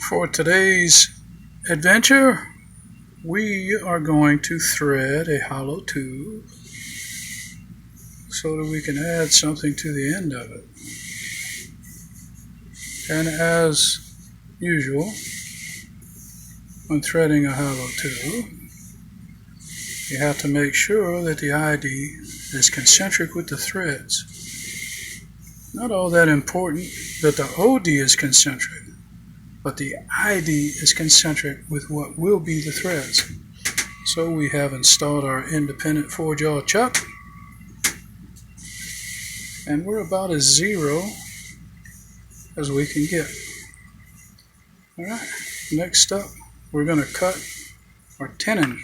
For today's adventure, we are going to thread a hollow tube so that we can add something to the end of it. And as usual, when threading a hollow tube, you have to make sure that the ID is concentric with the threads. Not all that important that the OD is concentric, but the ID is concentric with what will be the threads. So we have installed our independent 4-jaw chuck, and we're about as zero as we can get. Alright, next up we're going to cut our tenon.